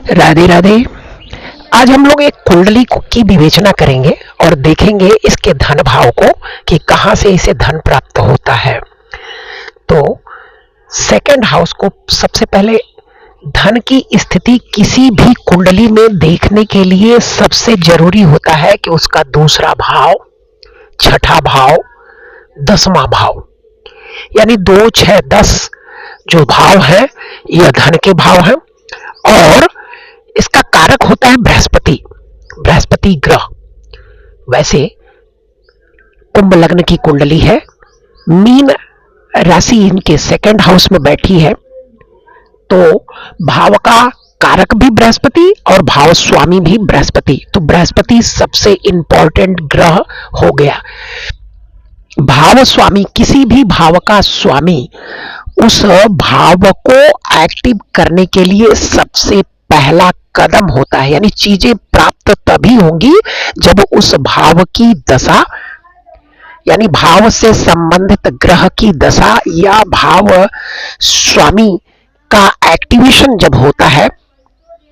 राधे राधे। आज हम लोग एक कुंडली की विवेचना करेंगे और देखेंगे इसके धन भाव को कि कहां से इसे धन प्राप्त होता है। तो सेकंड हाउस को सबसे पहले धन की स्थिति किसी भी कुंडली में देखने के लिए सबसे जरूरी होता है कि उसका दूसरा भाव, छठा भाव, 10वां भाव, यानी 2, 6, 10 जो भाव है यह धन के भाव है। और इसका कारक होता है बृहस्पति, बृहस्पति ग्रह। वैसे कुंभ लग्न की कुंडली है, मीन राशि इनके सेकंड हाउस में बैठी है, तो भाव का कारक भी बृहस्पति और भाव स्वामी भी बृहस्पति, तो बृहस्पति सबसे इंपॉर्टेंट ग्रह हो गया। भाव स्वामी, किसी भी भाव का स्वामी उस भाव को एक्टिव करने के लिए सबसे पहला कदम होता है, यानी चीजें प्राप्त तभी होंगी जब उस भाव की दशा, यानी भाव से संबंधित ग्रह की दशा या भाव स्वामी का एक्टिवेशन जब होता है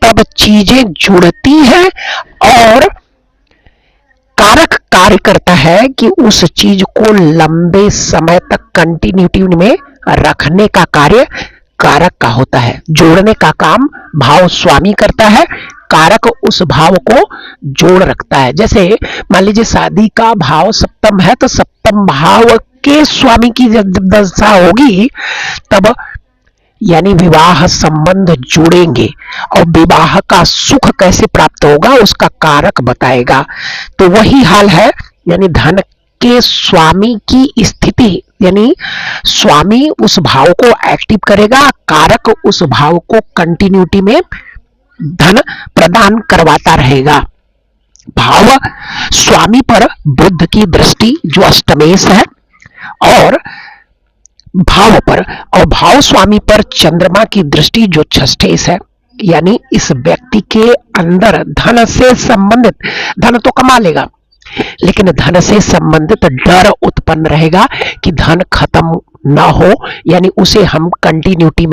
तब चीजें जुड़ती हैं और कारक कार्य करता है कि उस चीज को लंबे समय तक कंटिन्यूटी में रखने का कार्य कारक का होता है। जोड़ने का काम भाव स्वामी करता है, कारक उस भाव को जोड़ रखता है। जैसे मान लीजिए शादी का भाव सप्तम है, तो सप्तम भाव के स्वामी की जब दशा होगी तब यानी विवाह संबंध जुड़ेंगे और विवाह का सुख कैसे प्राप्त होगा उसका कारक बताएगा। तो वही हाल है, यानी धन के स्वामी की स्थिति, यानी स्वामी उस भाव को एक्टिव करेगा, कारक उस भाव को कंटिन्यूटी में धन प्रदान करवाता रहेगा। भाव स्वामी पर बुध की दृष्टि जो अष्टमेश है और भाव पर, और भाव स्वामी पर चंद्रमा की दृष्टि जो षष्ठेश है, यानी इस व्यक्ति के अंदर धन से संबंधित, धन तो कमा लेगा लेकिन धन से संबंधित डर उत्पन्न रहेगा कि धन खत्म ना हो, यानी उसे हम कंटिन्यूटी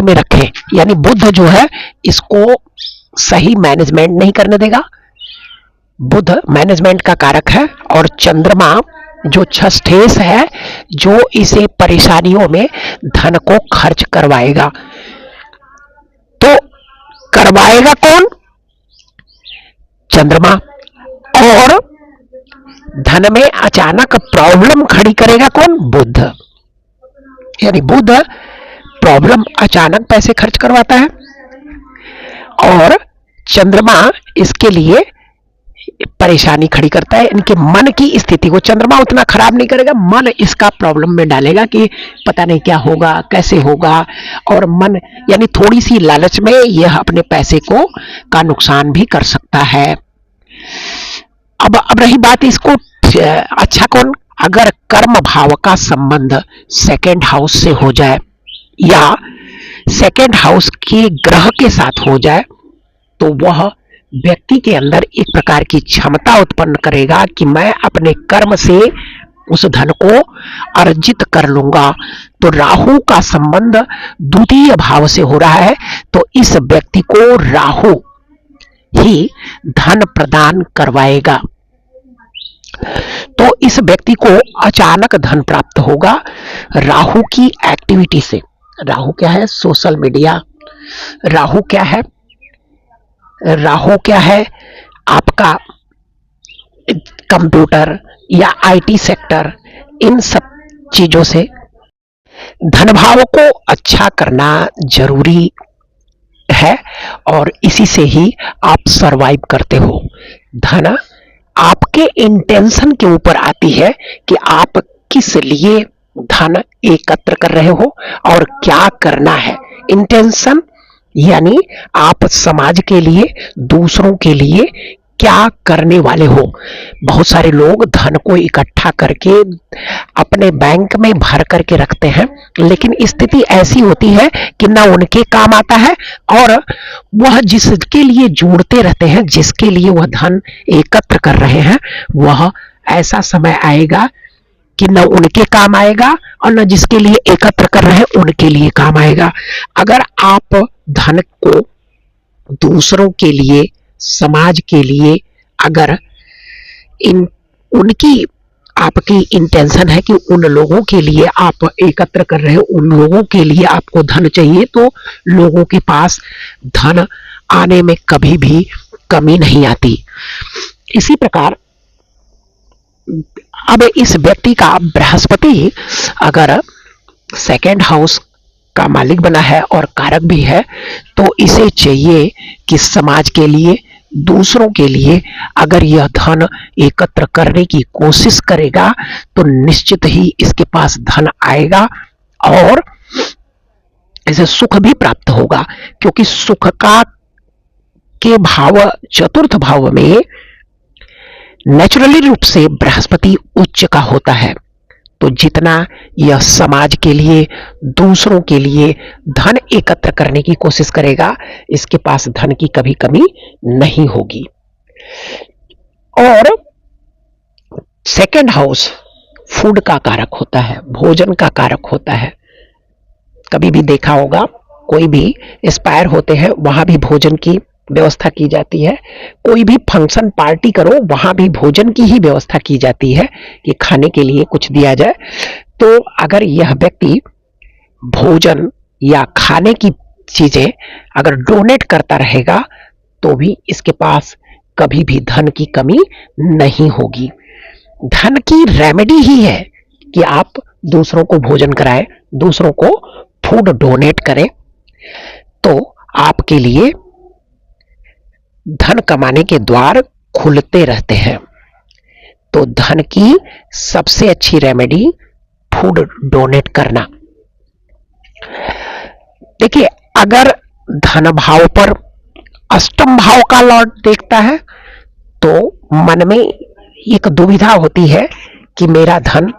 में रखें। यानी बुध जो है इसको सही मैनेजमेंट नहीं करने देगा, बुध मैनेजमेंट का कारक है, और चंद्रमा जो षष्ठेश है जो इसे परेशानियों में धन को खर्च करवाएगा। तो करवाएगा कौन? चंद्रमा। और धन में अचानक प्रॉब्लम खड़ी करेगा कौन? बुध। यानी बुध प्रॉब्लम, अचानक पैसे खर्च करवाता है और चंद्रमा इसके लिए परेशानी खड़ी करता है। इनके मन की स्थिति को चंद्रमा उतना खराब नहीं करेगा, मन इसका प्रॉब्लम में डालेगा कि पता नहीं क्या होगा, कैसे होगा, और मन यानी थोड़ी सी लालच में यह अपने पैसे को का नुकसान भी कर सकता है। अब रही बात इसको अच्छा कौन? अगर कर्म भाव का संबंध सेकंड हाउस से हो जाए या सेकंड हाउस के ग्रह के साथ हो जाए तो वह व्यक्ति के अंदर एक प्रकार की क्षमता उत्पन्न करेगा कि मैं अपने कर्म से उस धन को अर्जित कर लूंगा। तो राहु का संबंध द्वितीय भाव से हो रहा है, तो इस व्यक्ति को राहु ही धन प्रदान करवाएगा। तो इस व्यक्ति को अचानक धन प्राप्त होगा राहु की एक्टिविटी से। राहु क्या है? Social media. राहु क्या है? राहु क्या है? आपका कंप्यूटर या आईटी सेक्टर, इन सब चीजों से धन भाव को अच्छा करना जरूरी है और इसी से ही आप सरवाइव करते हो। धन आपके इंटेंशन के ऊपर आती है कि आप किस लिए धन एकत्र कर रहे हो और क्या करना है। इंटेंशन यानी आप समाज के लिए, दूसरों के लिए क्या करने वाले हो। बहुत सारे लोग धन को इकट्ठा करके अपने बैंक में भर करके रखते हैं, लेकिन स्थिति ऐसी होती है कि ना उनके काम आता है और वह जिसके लिए जोड़ते रहते हैं, जिसके लिए वह धन एकत्र कर रहे हैं, वह ऐसा समय आएगा कि न उनके काम आएगा और न जिसके लिए एकत्र कर रहे हैं उनके लिए काम आएगा। अगर आप धन को दूसरों के लिए, समाज के लिए, अगर इन उनकी आपकी इंटेंशन है कि उन लोगों के लिए आप एकत्र कर रहे हो, उन लोगों के लिए आपको धन चाहिए, तो लोगों के पास धन आने में कभी भी कमी नहीं आती। इसी प्रकार अब इस व्यक्ति का बृहस्पति अगर सेकेंड हाउस का मालिक बना है और कारक भी है, तो इसे चाहिए कि समाज के लिए, दूसरों के लिए अगर यह धन एकत्र करने की कोशिश करेगा तो निश्चित ही इसके पास धन आएगा और इसे सुख भी प्राप्त होगा, क्योंकि सुख का के भाव चतुर्थ भाव में नेचुरली रूप से बृहस्पति उच्च का होता है। तो जितना यह समाज के लिए, दूसरों के लिए धन एकत्र करने की कोशिश करेगा, इसके पास धन की कभी कमी नहीं होगी। और सेकंड हाउस फूड का कारक होता है, भोजन का कारक होता है। कभी भी देखा होगा, कोई भी एक्सपायर होते हैं वहां भी भोजन की व्यवस्था की जाती है। कोई भी फंक्शन पार्टी करो वहां भी भोजन की ही व्यवस्था की जाती है कि खाने के लिए कुछ दिया जाए। तो अगर यह व्यक्ति भोजन या खाने की चीजें अगर डोनेट करता रहेगा तो भी इसके पास कभी भी धन की कमी नहीं होगी। धन की रेमेडी ही है कि आप दूसरों को भोजन कराएं, दूसरों को फूड डोनेट करें, तो आपके लिए धन कमाने के द्वार खुलते रहते हैं। तो धन की सबसे अच्छी रेमेडी फूड डोनेट करना। देखिए, अगर धन भाव पर अष्टम भाव का लॉर्ड देखता है तो मन में एक दुविधा होती है कि मेरा धन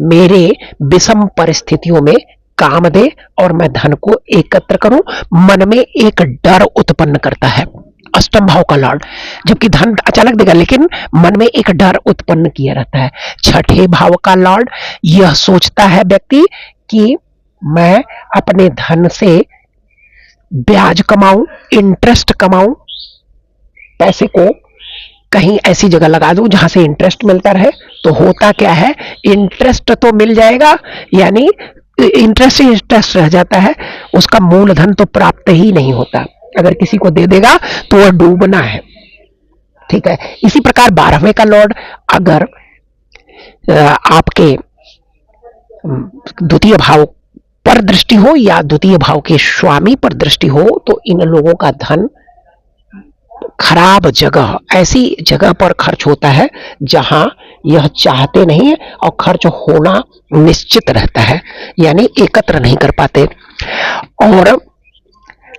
मेरे विषम परिस्थितियों में काम दे और मैं धन को एकत्र करूं। मन में एक डर उत्पन्न करता है अष्टम भाव का लॉर्ड, जबकि धन अचानक देगा लेकिन मन में एक डर उत्पन्न किया रहता है। छठे भाव का लॉर्ड यह सोचता है व्यक्ति कि मैं अपने धन से ब्याज कमाऊं, इंटरेस्ट कमाऊं, पैसे को कहीं ऐसी जगह लगा दूं जहां से इंटरेस्ट मिलता रहे। तो होता क्या है, इंटरेस्ट तो मिल जाएगा, यानी इंटरेस्ट ही इंटरेस्ट रह जाता है, उसका मूलधन तो प्राप्त ही नहीं होता। अगर किसी को दे देगा तो वह डूबना है। ठीक है। इसी प्रकार 12वें का लॉर्ड अगर आपके द्वितीय भाव पर दृष्टि हो या द्वितीय भाव के स्वामी पर दृष्टि हो, तो इन लोगों का धन खराब जगह, ऐसी जगह पर खर्च होता है जहां यह चाहते नहीं है और खर्च होना निश्चित रहता है, यानी एकत्र नहीं कर पाते। और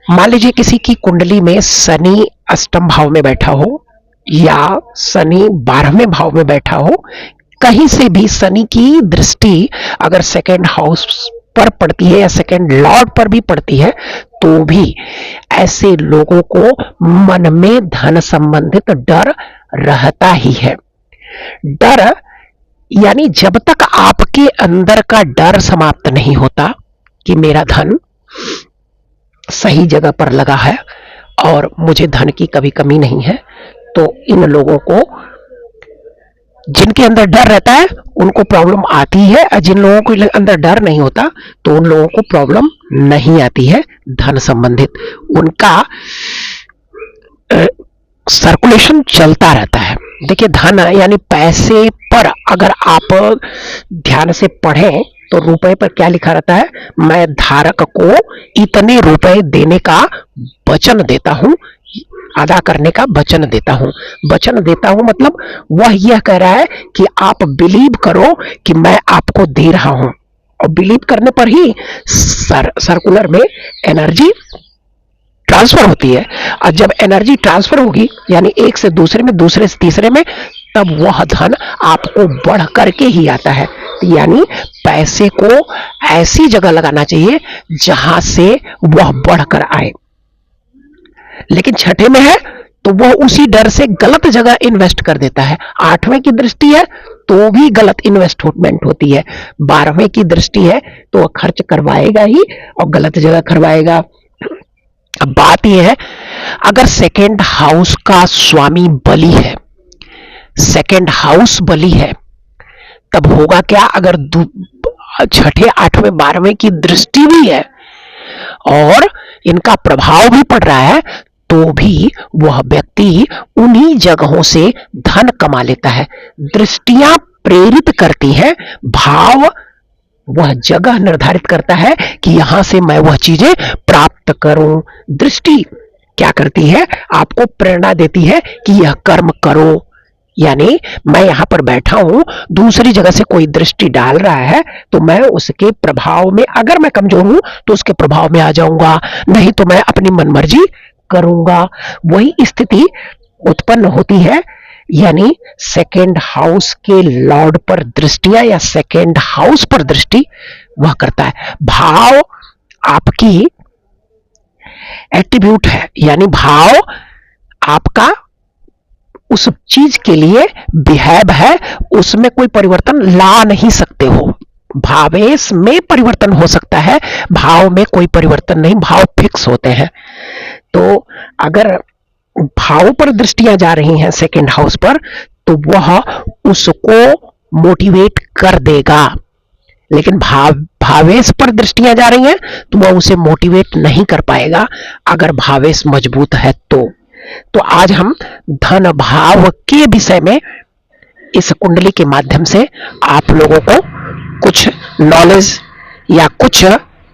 मान लीजिए किसी की कुंडली में शनि अष्टम भाव में बैठा हो या शनि 12वें भाव में बैठा हो, कहीं से भी शनि की दृष्टि अगर सेकेंड हाउस पर पड़ती है या सेकेंड लॉर्ड पर भी पड़ती है, तो भी ऐसे लोगों को मन में धन संबंधित डर रहता ही है। डर यानी जब तक आपके अंदर का डर समाप्त नहीं होता कि मेरा धन सही जगह पर लगा है और मुझे धन की कभी कमी नहीं है, तो इन लोगों को, जिनके अंदर डर रहता है उनको प्रॉब्लम आती है, और जिन लोगों के अंदर डर नहीं होता तो उन लोगों को प्रॉब्लम नहीं आती है धन संबंधित। उनका सर्कुलेशन चलता रहता है। देखिए, धन यानी पैसे पर अगर आप ध्यान से पढ़ें तो रुपए पर क्या लिखा रहता है, मैं धारक को इतने रुपए देने का वचन देता हूं, अदा करने का वचन देता हूं। वचन देता हूं मतलब वह यह कह रहा है कि आप बिलीव करो कि मैं आपको दे रहा हूं, और बिलीव करने पर ही सर्कुलर में एनर्जी ट्रांसफर होती है। और जब एनर्जी ट्रांसफर होगी यानी एक से दूसरे में, दूसरे से तीसरे में, तब वह धन आपको बढ़ करके ही आता है। यानी पैसे को ऐसी जगह लगाना चाहिए जहां से वह बढ़कर आए। लेकिन छठे में है तो वह उसी डर से गलत जगह इन्वेस्ट कर देता है। 8वें की दृष्टि है तो भी गलत इन्वेस्टमेंट होती है। 12वें की दृष्टि है तो वह खर्च करवाएगा ही और गलत जगह करवाएगा। अब बात यह है, अगर सेकेंड हाउस का स्वामी बली है, सेकेंड हाउस बली है, तब होगा क्या? अगर छठे, आठवें, 12वें की दृष्टि भी है और इनका प्रभाव भी पड़ रहा है, तो भी वह व्यक्ति उन्हीं जगहों से धन कमा लेता है। दृष्टियां प्रेरित करती हैं, भाव वह जगह निर्धारित करता है कि यहां से मैं वह चीजें प्राप्त करूं। दृष्टि क्या करती है? आपको प्रेरणा देती है कि यह कर्म करो। यानी मैं यहां पर बैठा हूं, दूसरी जगह से कोई दृष्टि डाल रहा है, तो मैं उसके प्रभाव में, अगर मैं कमजोर हूं तो उसके प्रभाव में आ जाऊंगा, नहीं तो मैं अपनी मनमर्जी करूंगा। वही स्थिति उत्पन्न होती है। यानी सेकेंड हाउस के लॉर्ड पर दृष्टियां या सेकेंड हाउस पर दृष्टि वह करता है। भाव आपकी एट्रीब्यूट है, यानी भाव आपका उस चीज के लिए बिहेव है, उसमें कोई परिवर्तन ला नहीं सकते हो। भावेश में परिवर्तन हो सकता है, भाव में कोई परिवर्तन नहीं, भाव फिक्स होते हैं। तो अगर भाव पर दृष्टियां जा रही हैं सेकेंड हाउस पर, तो वह उसको मोटिवेट कर देगा। लेकिन भावेश पर दृष्टियां जा रही हैं तो वह उसे मोटिवेट नहीं कर पाएगा, अगर भावेश मजबूत है तो आज हम धन भाव के विषय में इस कुंडली के माध्यम से आप लोगों को कुछ नॉलेज या कुछ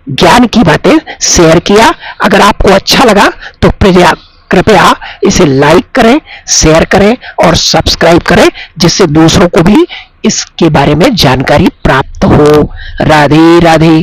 ज्ञान की बातें शेयर किया। अगर आपको अच्छा लगा तो कृपया इसे लाइक करें, शेयर करें और सब्सक्राइब करें, जिससे दूसरों को भी इसके बारे में जानकारी प्राप्त हो। राधे राधे।